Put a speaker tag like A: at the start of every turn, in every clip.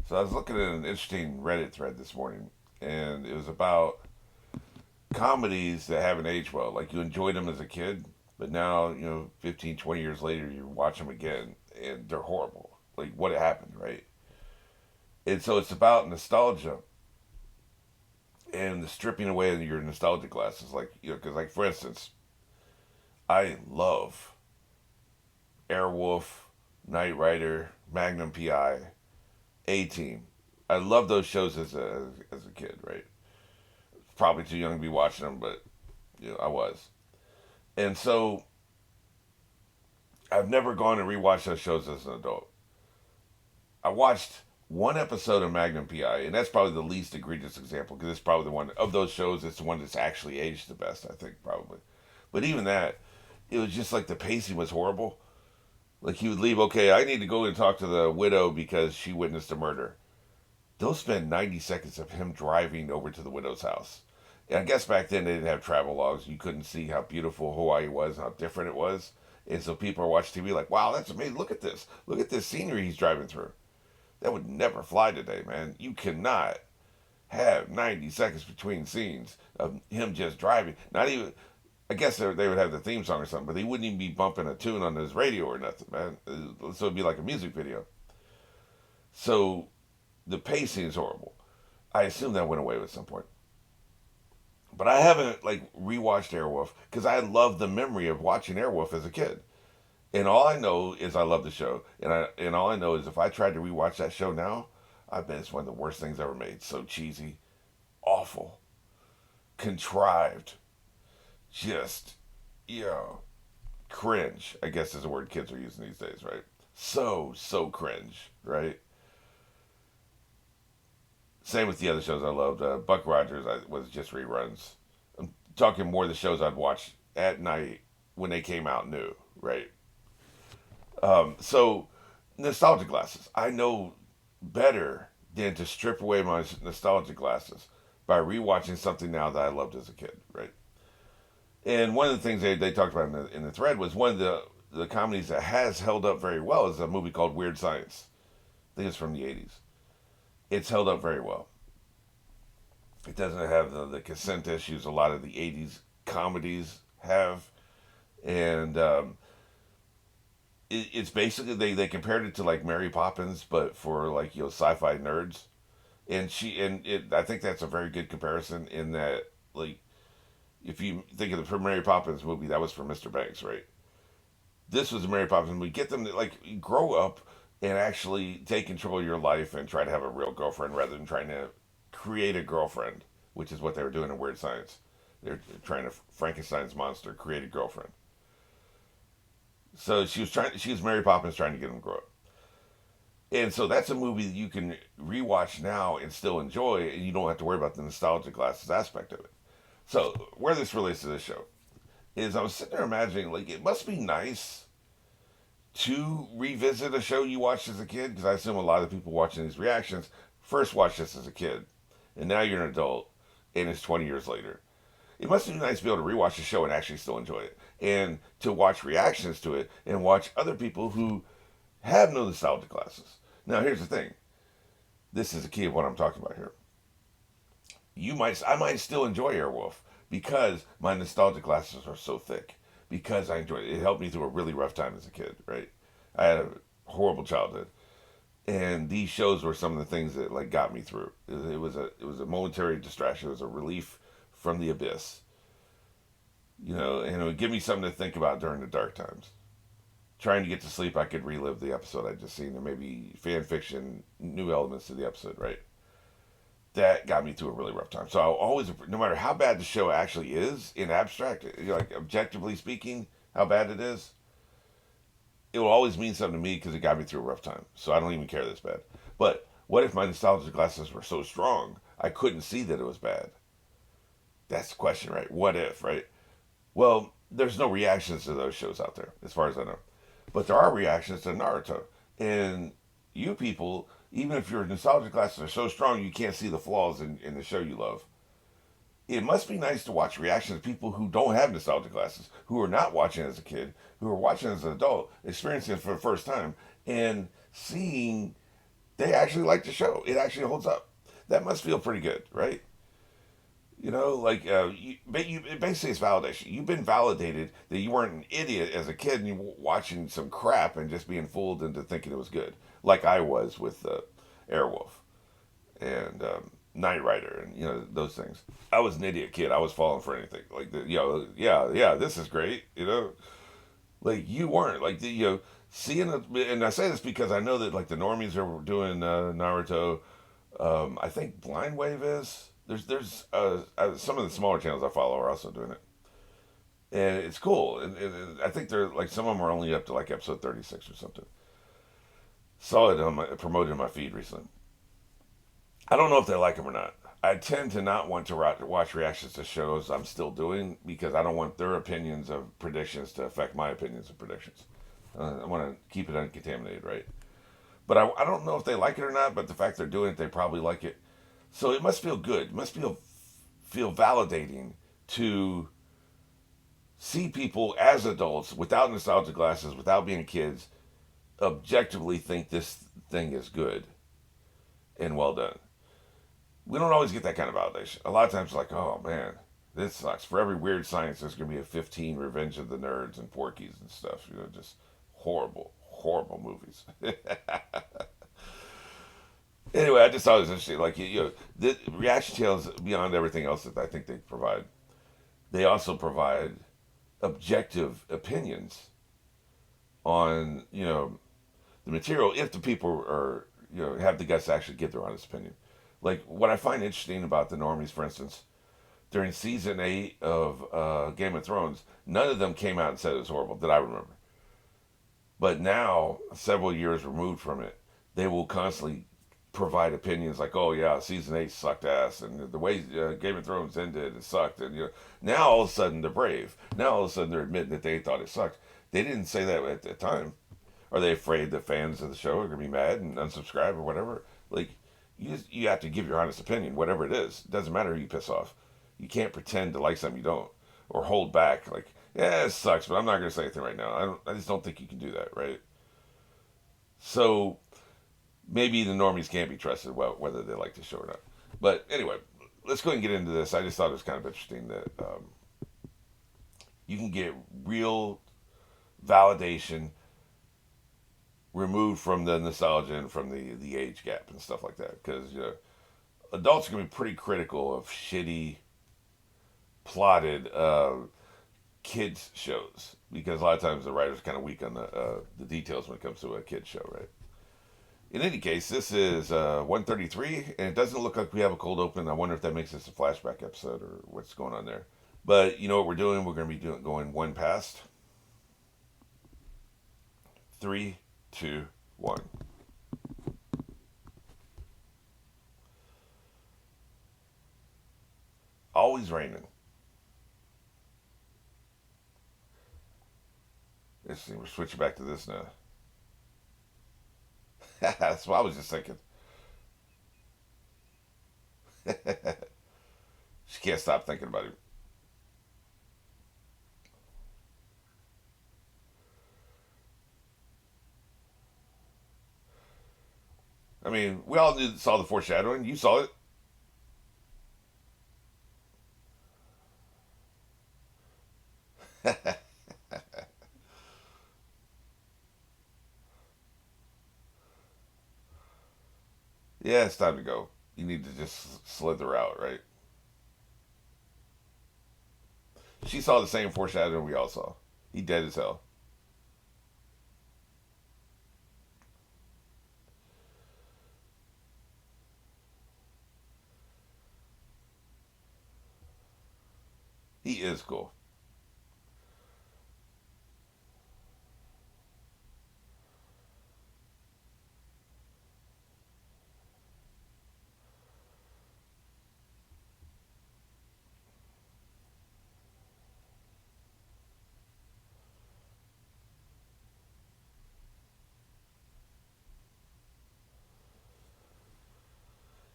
A: So I was looking at an interesting Reddit thread this morning, and it was about comedies that haven't aged well. Like you enjoyed them as a kid, but now, 15, 20 years later, you watch them again, and they're horrible. Like what happened, right? And so it's about nostalgia and the stripping away of your nostalgia glasses. Like, because, like, for instance, I love Airwolf, Knight Rider, Magnum PI, A Team. I love those shows as a kid, right? Probably too young to be watching them, but I was. And so I've never gone and rewatched those shows as an adult. I watched one episode of Magnum PI, and that's probably the least egregious example because it's probably the one of those shows. It's the one that's actually aged the best, I think, probably. But even that, it was just like the pacing was horrible. Like he would leave. Okay, I need to go and talk to the widow because she witnessed a murder. They'll spend 90 seconds of him driving over to the widow's house. And I guess back then they didn't have travel logs. You couldn't see how beautiful Hawaii was, how different it was. And so people are watching TV like, wow, that's amazing. Look at this. Look at this scenery he's driving through. That would never fly today, man. You cannot have 90 seconds between scenes of him just driving. Not even, I guess they would have the theme song or something, but they wouldn't even be bumping a tune on his radio or nothing, man. So it'd be like a music video. So the pacing is horrible. I assume that went away at some point. But I haven't like rewatched Airwolf because I love the memory of watching Airwolf as a kid. And all I know is I love the show. And all I know is if I tried to rewatch that show now, I bet it's one of the worst things ever made. So cheesy, awful, contrived, just, you know, cringe, I guess is the word kids are using these days, right? So cringe, right? Same with the other shows I loved. Buck Rogers was just reruns. I'm talking more of the shows I'd watch at night when they came out new, right? So nostalgia glasses. I know better than to strip away my nostalgia glasses by rewatching something now that I loved as a kid, right? And one of the things they talked about in the thread was one of the comedies that has held up very well is a movie called Weird Science. I think it's from the 80s. It's held up very well. It doesn't have the consent issues a lot of the 80s comedies have. And it's basically, they compared it to like Mary Poppins, but for like, sci-fi nerds. I think that's a very good comparison in that, like, if you think of the Mary Poppins movie, that was for Mr. Banks, right? This was a Mary Poppins movie. Get them to like grow up and actually take control of your life and try to have a real girlfriend rather than trying to create a girlfriend, which is what they were doing in Weird Science. They're trying to Frankenstein's monster create a girlfriend. So she was Mary Poppins trying to get them to grow up. And so that's a movie that you can rewatch now and still enjoy, and you don't have to worry about the nostalgia glasses aspect of it. So where this relates to this show is I was sitting there imagining, like, it must be nice to revisit a show you watched as a kid, because I assume a lot of the people watching these reactions first watched this as a kid, and now you're an adult, and it's 20 years later. It must be nice to be able to rewatch a show and actually still enjoy it, and to watch reactions to it, and watch other people who have no nostalgia glasses. Now, here's the thing. This is the key of what I'm talking about here. I might still enjoy Airwolf because my nostalgia glasses are so thick. Because I enjoyed it. It helped me through a really rough time as a kid, right? I had a horrible childhood. And these shows were some of the things that like got me through. It was a momentary distraction. It was a relief from the abyss, and it would give me something to think about during the dark times. Trying to get to sleep, I could relive the episode I just seen, and maybe fan fiction, new elements to the episode, right? That got me through a really rough time. So I always, no matter how bad the show actually is in abstract, like objectively speaking, how bad it is, it will always mean something to me because it got me through a rough time. So I don't even care this bad. But what if my nostalgia glasses were so strong I couldn't see that it was bad? That's the question, right? What if, right? Well, there's no reactions to those shows out there, as far as I know. But there are reactions to Naruto. And you people, even if your nostalgia glasses are so strong you can't see the flaws in the show you love, it must be nice to watch reactions of people who don't have nostalgia glasses, who are not watching as a kid, who are watching as an adult, experiencing it for the first time, and seeing They actually like the show. It actually holds up. That must feel pretty good, right? Basically it's validation. You've been validated that you weren't an idiot as a kid and you were watching some crap and just being fooled into thinking it was good, like I was with Airwolf and Knight Rider and those things. I was an idiot kid. I was falling for anything. Yeah, this is great. Like you weren't like seeing it. And I say this because I know that like the normies are doing Naruto. I think Blind Wave is. There's some of the smaller channels I follow are also doing it, and it's cool. And I think they're like some of them are only up to like episode 36 or something. Saw it promoted on my feed recently. I don't know if they like them or not. I tend to not want to watch reactions to shows I'm still doing because I don't want their opinions of predictions to affect my opinions of predictions. I want to keep it uncontaminated, right? But I don't know if they like it or not. But the fact they're doing it, they probably like it. So it must feel good. It must feel validating to see people as adults without nostalgia glasses, without being kids, objectively think this thing is good and well done. We don't always get that kind of validation. A lot of times, like, oh man, this sucks. For every weird science, there's going to be a 15 Revenge of the Nerds and Porky's and stuff. Just horrible, horrible movies. Anyway, I just thought it was interesting. Like, the reaction channels, beyond everything else that I think they provide, they also provide objective opinions on, the material if the people are, have the guts to actually give their honest opinion. Like, what I find interesting about the normies, for instance, during season 8 of Game of Thrones, none of them came out and said it was horrible that I remember. But now, several years removed from it, they will constantly provide opinions like, "Oh yeah, season 8 sucked ass," and the way Game of thrones ended, it sucked. And now all of a sudden they're brave. Now all of a sudden they're admitting that they thought it sucked. They didn't say that at the time. Are they afraid that fans of the show are gonna be mad and unsubscribe or whatever? Like, you have to give your honest opinion, whatever it is. It doesn't matter who you piss off. You can't pretend to like something you don't, or hold back. Like, yeah, it sucks, but I'm not gonna say anything right now. I just don't think you can do that, right? So maybe the normies can't be trusted, well, whether they like the show or not. But anyway, let's go ahead and get into this. I just thought it was kind of interesting that you can get real validation removed from the nostalgia and from the age gap and stuff like that. Because adults are going to be pretty critical of shitty, plotted kids shows because a lot of times the writer's kind of weak on the details when it comes to a kids show, right? In any case, this is 133, and it doesn't look like we have a cold open. I wonder if that makes this a flashback episode or what's going on there. But you know what we're doing? We're going to be going one past. 3, 2, 1. Always raining. Let's see, we're switching back to this now. That's what I was just thinking. She can't stop thinking about it. I mean, we all saw the foreshadowing. You saw it. Yeah, it's time to go. You need to just slither out, right? She saw the same foreshadowing we all saw. He dead as hell. He is cool.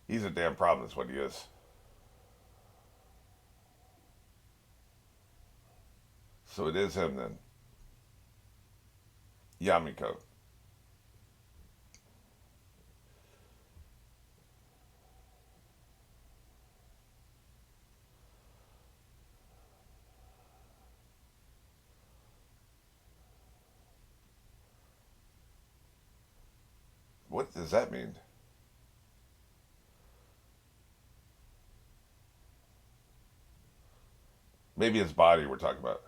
A: He's a damn problem, is what he is. So it is him then. Yamiko. What does that mean? Maybe his body we're talking about.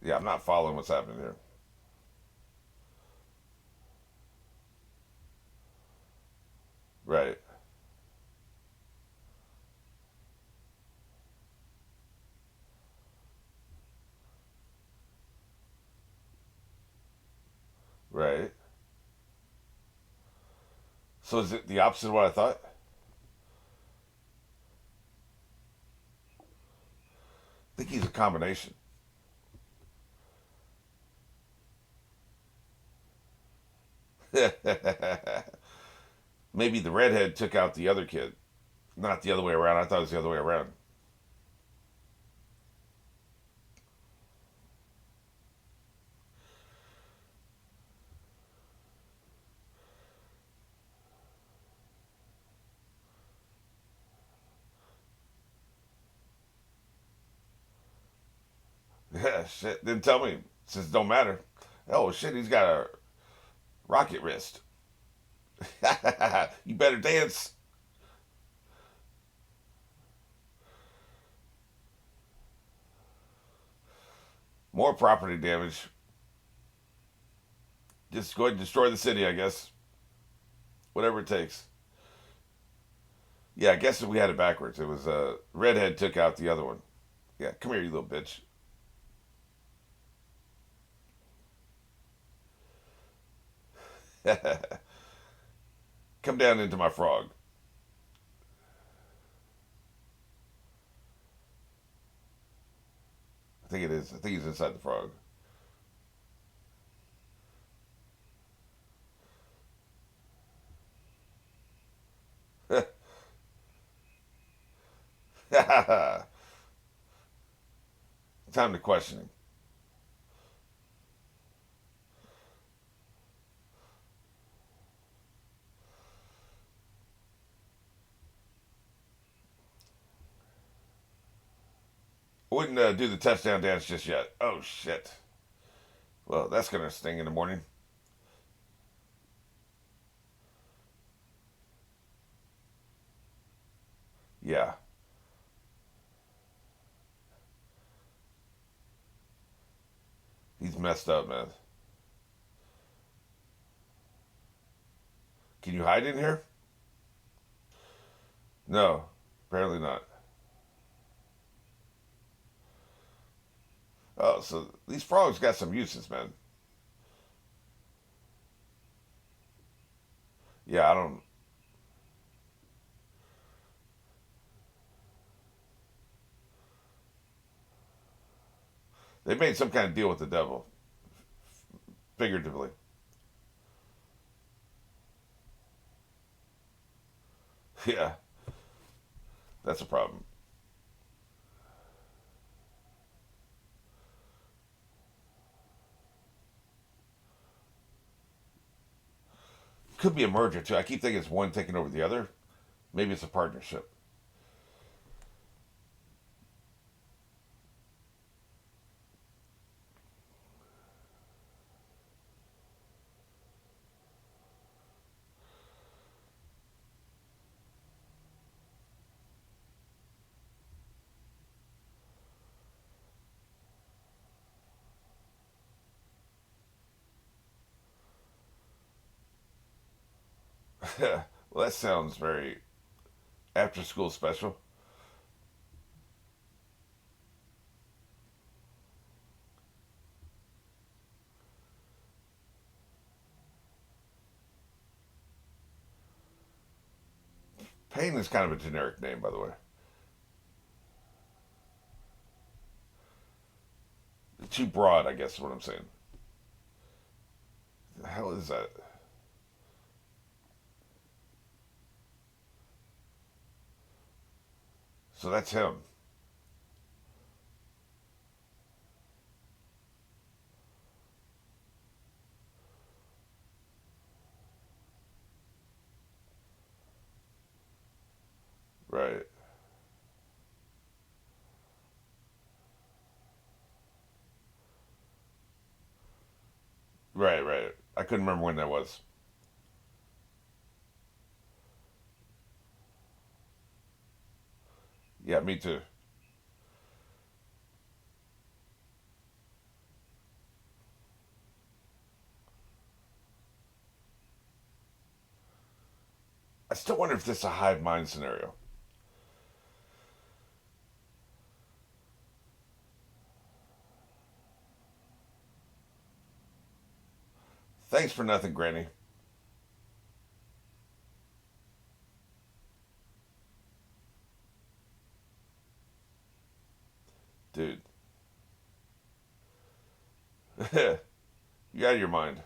A: Yeah, I'm not following what's happening here. Right, right. So is it the opposite of what I thought? I think he's a combination. Maybe the redhead took out the other kid, not the other way around. I thought it was the other way around. Yeah, shit. Didn't tell me. Since it don't matter. Oh shit, he's got a rocket wrist. You better dance. More property damage. Just go ahead and destroy the city, I guess. Whatever it takes. Yeah, I guess we had it backwards. It was redhead took out the other one. Yeah, come here, you little bitch. Come down into my frog. I think it is. I think he's inside the frog. Time to question him. I wouldn't do the touchdown dance just yet. Oh shit. Well, that's gonna sting in the morning. Yeah, he's messed up, man. Can you hide in here? No, apparently not. Oh, so these frogs got some uses, man. Yeah, I don't. They made some kind of deal with the devil, figuratively. Yeah, that's a problem. Could be a merger too. I keep thinking it's one taking over the other. Maybe it's a partnership. Well, that sounds very after school special. Pain is kind of a generic name, by the way. Too broad, I guess, is what I'm saying. The hell is that? So that's him. Right, right. I couldn't remember when that was. Yeah, me too. I still wonder if this is a hive mind scenario. Thanks for nothing, Granny. Dude. You out of your mind.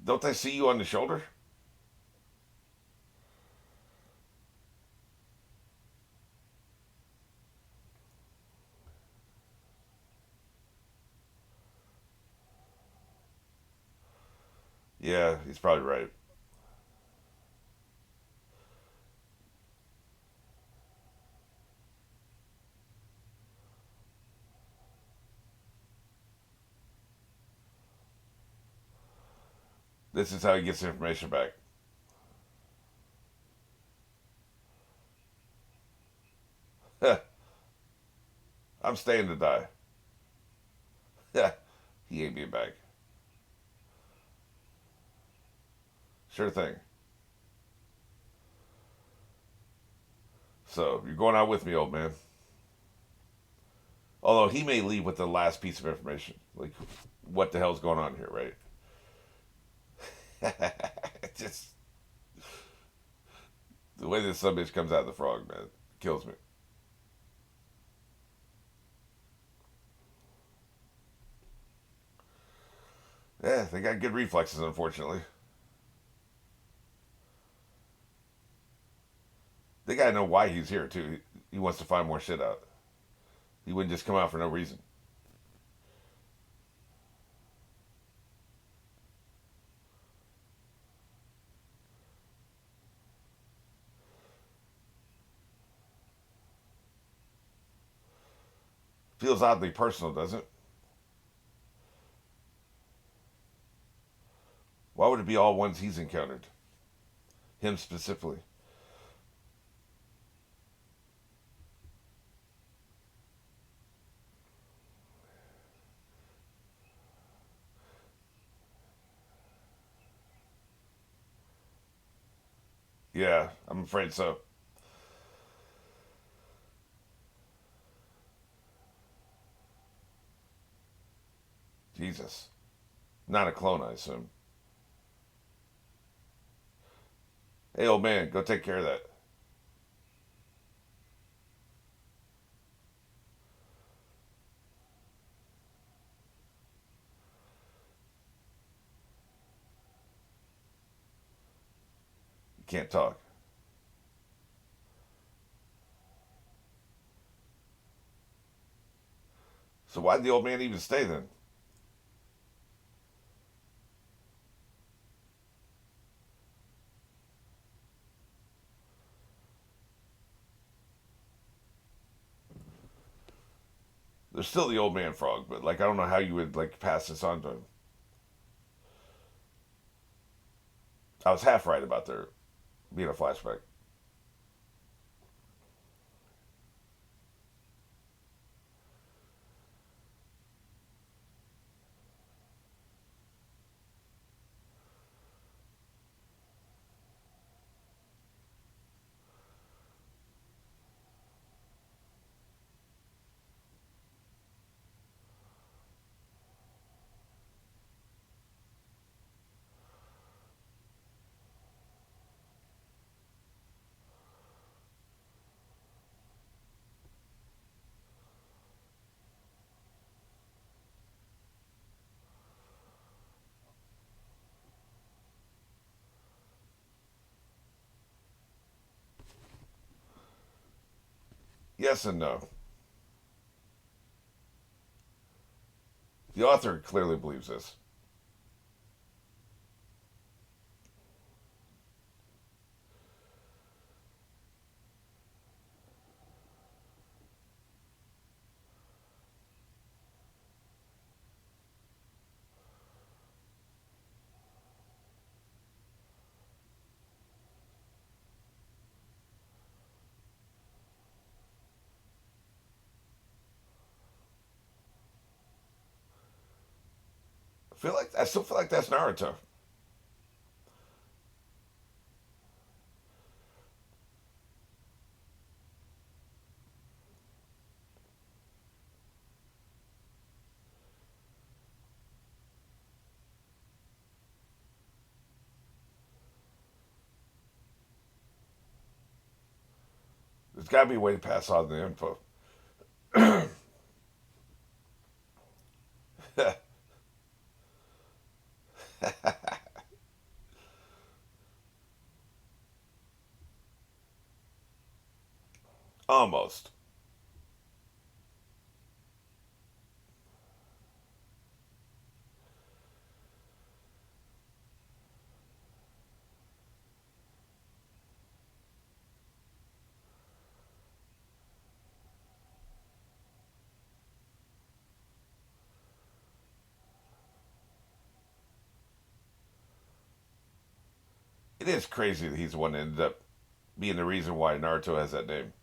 A: Don't they see you on the shoulder? Yeah, he's probably right. This is how he gets the information back. I'm staying to die. He ain't being back. Sure thing. So you're going out with me, old man. Although he may leave with the last piece of information, like what the hell's going on here, right? Just the way this some bitch comes out of the frog, man, kills me. Yeah, they got good reflexes, unfortunately. They gotta know why he's here too. He wants to find more shit out. He wouldn't just come out for no reason. Feels oddly personal, doesn't it? Why would it be all ones he's encountered? Him specifically. Yeah, I'm afraid so. Jesus. Not a clone, I assume. Hey, old man, go take care of that. You can't talk. So why'd the old man even stay then? There's still the old man frog, but like I don't know how you would like pass this on to him. I was half right about there being a flashback. Yes and no. The author clearly believes this. I still feel like that's Naruto. There's got to be a way to pass on the info. Almost. It is crazy that he's the one that ended up being the reason why Naruto has that name.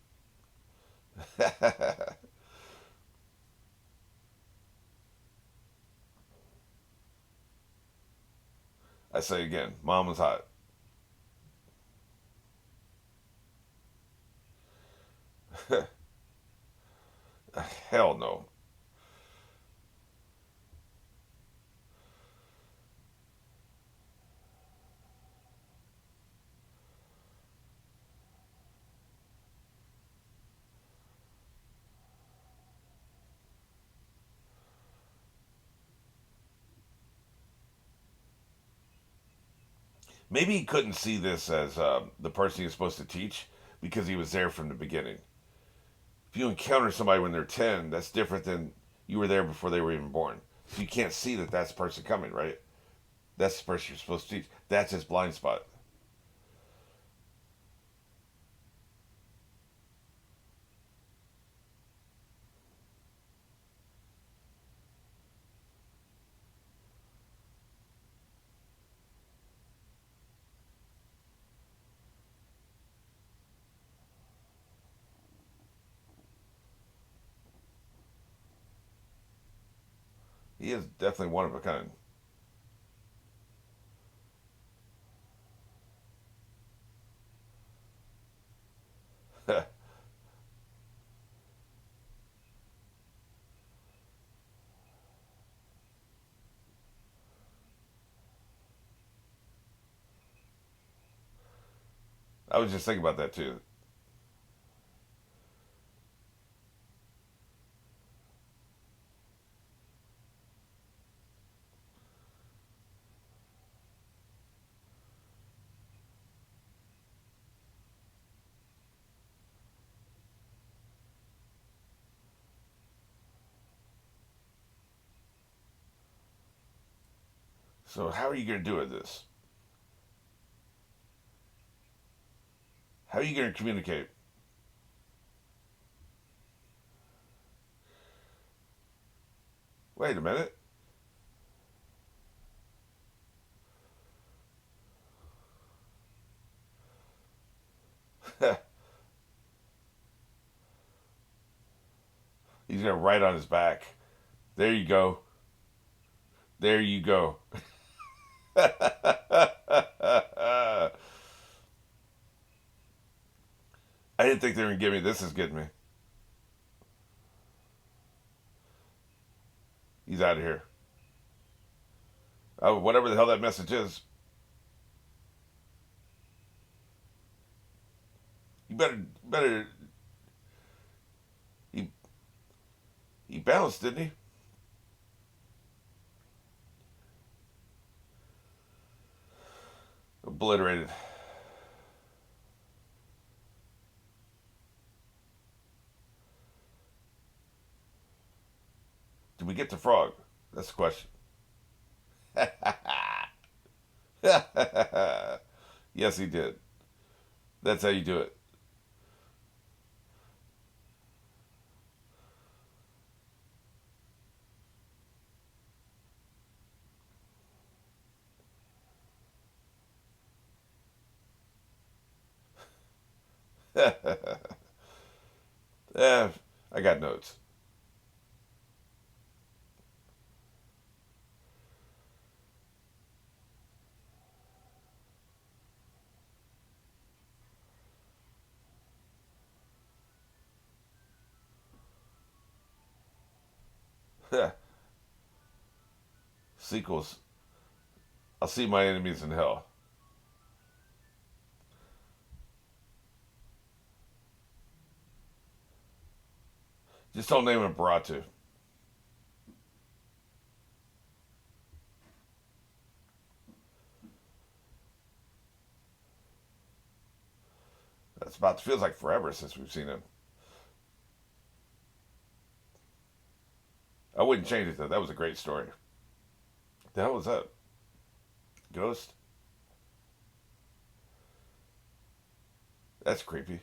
A: I say again, mom was hot. Hell no. Maybe he couldn't see this as the person he was supposed to teach because he was there from the beginning. If you encounter somebody when they're 10, that's different than you were there before they were even born. So you can't see that that's the person coming, right? That's the person you're supposed to teach. That's his blind spot. He is definitely one of a kind. I was just thinking about that too. So how are you going to do with this? How are you going to communicate? Wait a minute. He's going to write on his back. There you go. There you go. I didn't think they were going to give me this. Is getting me. He's out of here. Oh, whatever the hell that message is. You better. He he bounced, didn't he? Obliterated. Did we get the frog? That's the question. Yes, he did. That's how you do it. I got notes. Sequels. I'll see my enemies in hell. Just don't name him Baratu. That's about feels like forever since we've seen him. I wouldn't change it though. That was a great story. The hell was that? Ghost? That's creepy.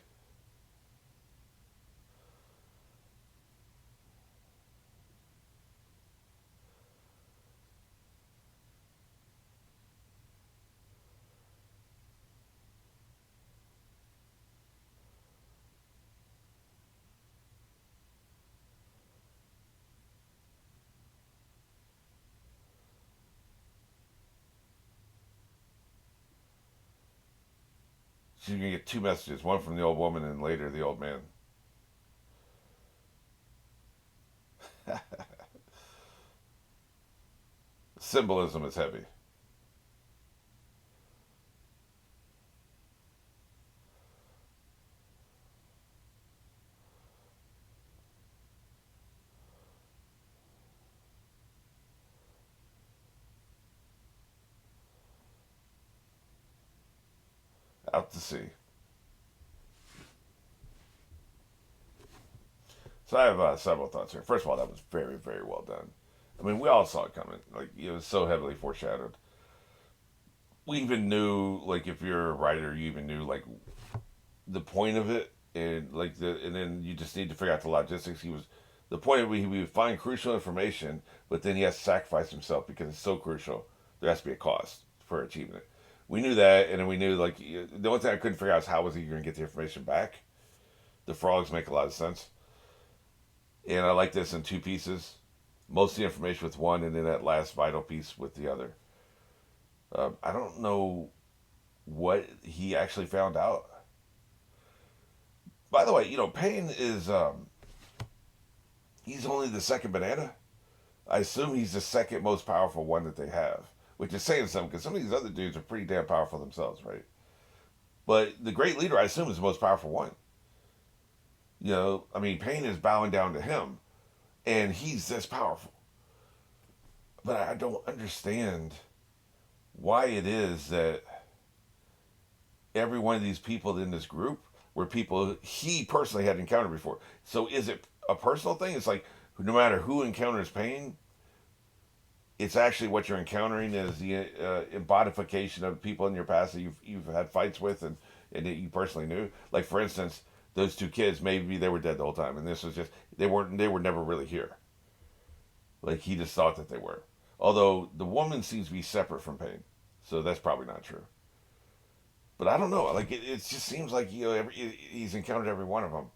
A: She's gonna get two messages, one from the old woman and later the old man. Symbolism is heavy. Out to sea. So I have several thoughts here. First of all, that was very, very well done. I mean, we all saw it coming. Like it was so heavily foreshadowed. We even knew, like, if you're a writer, you even knew like the point of it, and and then you just need to figure out the logistics. He was the point of he would find crucial information, but then he has to sacrifice himself because it's so crucial. There has to be a cost for achieving it. We knew that, and then we knew like the only thing I couldn't figure out is how was he going to get the information back. The frogs make a lot of sense, and I like this in two pieces. Most of the information with one, and then that last vital piece with the other. I don't know what he actually found out. By the way, Pain is he's only the second banana. I assume he's the second most powerful one that they have, which is saying something because some of these other dudes are pretty damn powerful themselves, right? But the great leader, I assume, is the most powerful one. I mean, Pain is bowing down to him, and he's this powerful. But I don't understand why it is that every one of these people in this group were people he personally had encountered before. So is it a personal thing? It's like no matter who encounters Pain, it's actually what you're encountering is the embodification of people in your past that you've had fights with and that you personally knew. Like for instance, those two kids, maybe they were dead the whole time, and this was just they were never really here. Like he just thought that they were. Although the woman seems to be separate from Pain, so that's probably not true. But I don't know. Like it just seems like he's encountered every one of them.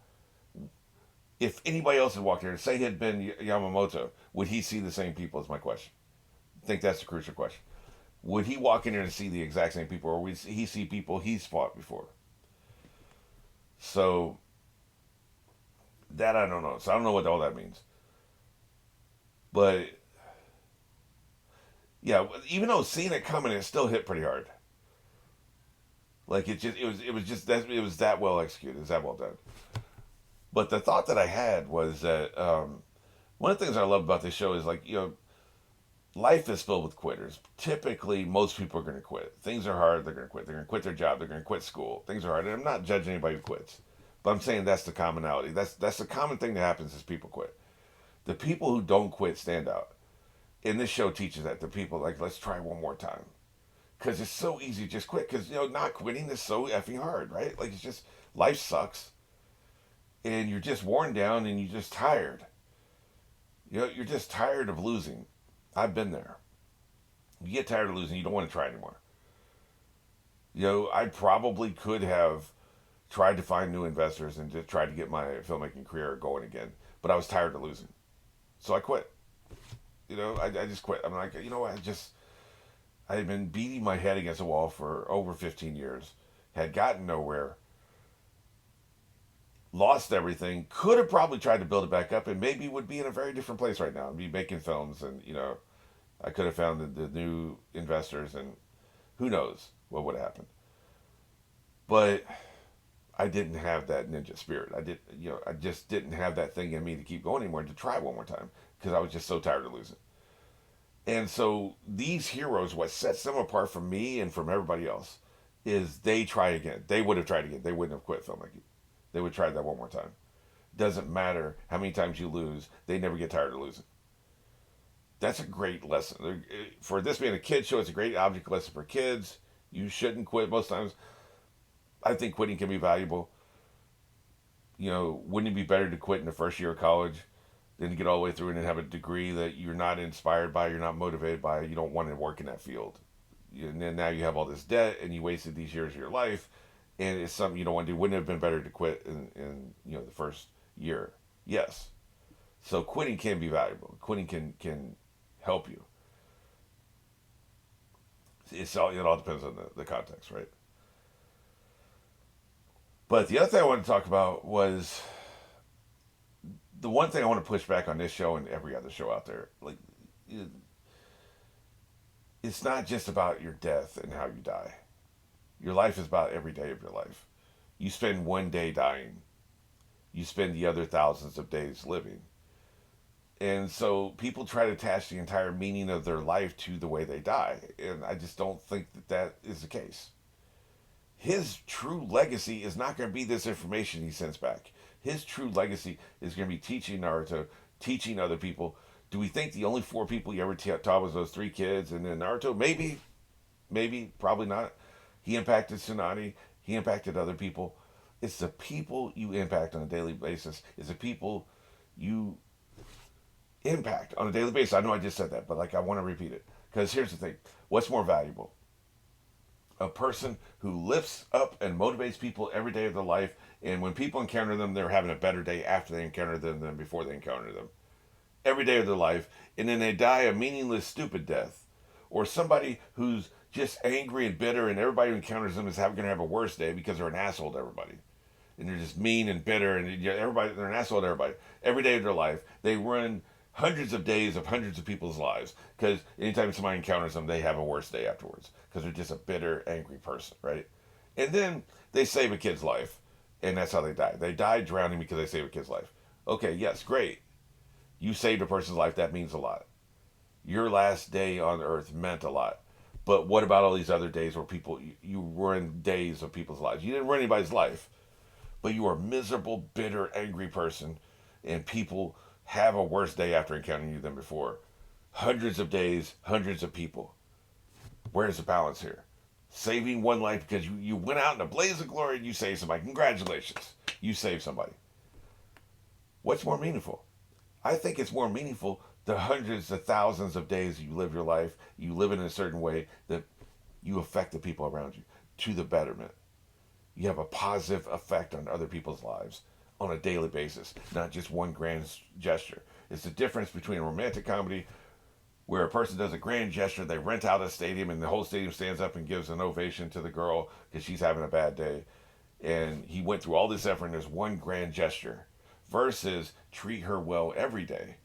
A: If anybody else had walked here, say it had been Yamamoto, would he see the same people? Is my question. I think that's the crucial question. Would he walk in here and see the exact same people, or would he see people he's fought before? So that I don't know. So I don't know what all that means. But yeah, even though seeing it coming, it still hit pretty hard. Like it was that well executed, it was that well done. But the thought that I had was that one of the things I love about this show is like life is filled with quitters. Typically, most people are going to quit. Things are hard. They're going to quit. They're going to quit their job. They're going to quit school. Things are hard. And I'm not judging anybody who quits, but I'm saying that's the commonality. That's the common thing that happens is people quit. The people who don't quit stand out. And this show teaches that the people like let's try one more time because it's so easy to just quit because not quitting is so effing hard, right? Like it's just life sucks and you're just worn down and you're just tired. You're just tired of losing. I've been there. You get tired of losing, you don't want to try anymore. I probably could have tried to find new investors and just tried to get my filmmaking career going again, but I was tired of losing, so I quit. I just quit. I'm like, I had been beating my head against a wall for over 15 years, had gotten nowhere, lost everything, could have probably tried to build it back up, and maybe would be in a very different place right now and be making films. And I could have found the new investors, and who knows what would have happened. But I didn't have that ninja spirit. I just didn't have that thing in me to keep going anymore, to try one more time, because I was just so tired of losing. And so these heroes, what sets them apart from me and from everybody else, is they try again. They would have tried again. They wouldn't have quit filmmaking. They would try that one more time. Doesn't matter how many times you lose, they never get tired of losing. That's a great lesson. For this being a kid show, it's a great object lesson for kids. You shouldn't quit most times. I think quitting can be valuable. Wouldn't it be better to quit in the first year of college than to get all the way through and then have a degree that you're not inspired by, you're not motivated by, you don't want to work in that field? And then now you have all this debt and you wasted these years of your life, and it's something you don't want to do. Wouldn't it have been better to quit in the first year? Yes. So quitting can be valuable. Quitting can help you. It all depends on the context, right? But the other thing I wanted to talk about was the one thing I want to push back on this show and every other show out there. Like, it's not just about your death and how you die. Your life is about every day of your life. You spend one day dying. You spend the other thousands of days living. And so people try to attach the entire meaning of their life to the way they die. And I just don't think that is the case. His true legacy is not going to be this information he sends back. His true legacy is going to be teaching Naruto, teaching other people. Do we think the only four people he ever taught was those three kids and then Naruto? Maybe, probably not. He impacted Tsunade. He impacted other people. It's the people you impact on a daily basis. It's the people you impact on a daily basis. I know I just said that, but I want to repeat it. Because here's the thing. What's more valuable? A person who lifts up and motivates people every day of their life, and when people encounter them, they're having a better day after they encounter them than before they encounter them. Every day of their life, and then they die a meaningless, stupid death. Or somebody who's just angry and bitter, and everybody who encounters them is going to have a worse day because they're an asshole to everybody. And they're just mean and bitter, and they're an asshole to everybody. Every day of their life, they run hundreds of days of hundreds of people's lives, because anytime somebody encounters them, they have a worse day afterwards because they're just a bitter, angry person, right? And then they save a kid's life, and that's how they die. They die drowning because they saved a kid's life. Okay, yes, great. You saved a person's life. That means a lot. Your last day on Earth meant a lot. But what about all these other days where you ruined days of people's lives? You didn't ruin anybody's life, but you were a miserable, bitter, angry person, and people have a worse day after encountering you than before. Hundreds of days, hundreds of people. Where's the balance here? Saving one life because you went out in a blaze of glory and you saved somebody. Congratulations. You saved somebody. What's more meaningful? I think it's more meaningful the hundreds of thousands of days you live your life, you live in a certain way that you affect the people around you to the betterment. You have a positive effect on other people's lives on a daily basis, not just one grand gesture. It's the difference between a romantic comedy where a person does a grand gesture, they rent out a stadium and the whole stadium stands up and gives an ovation to the girl because she's having a bad day. And he went through all this effort and there's one grand gesture, versus treat her well every day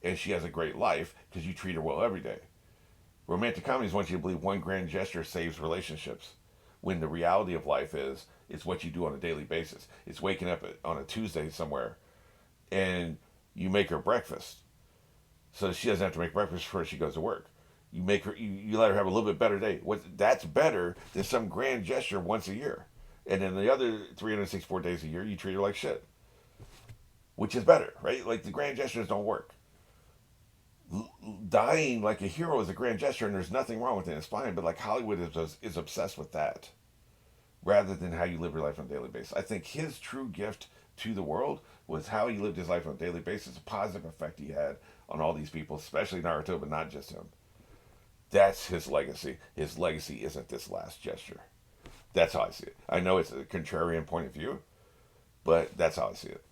A: and she has a great life because you treat her well every day. Romantic comedies want you to believe one grand gesture saves relationships, when the reality of life is it's what you do on a daily basis. It's waking up on a Tuesday somewhere and you make her breakfast so she doesn't have to make breakfast before she goes to work. You let her have a little bit better day. That's better than some grand gesture once a year. And then the other 364 days a year, you treat her like shit, which is better, right? Like, the grand gestures don't work. Dying like a hero is a grand gesture, and there's nothing wrong with it. It's fine, but Hollywood is obsessed with that rather than how you live your life on a daily basis. I think his true gift to the world was how he lived his life on a daily basis, a positive effect he had on all these people, especially Naruto, but not just him. That's his legacy. His legacy isn't this last gesture. That's how I see it. I know it's a contrarian point of view, but that's how I see it.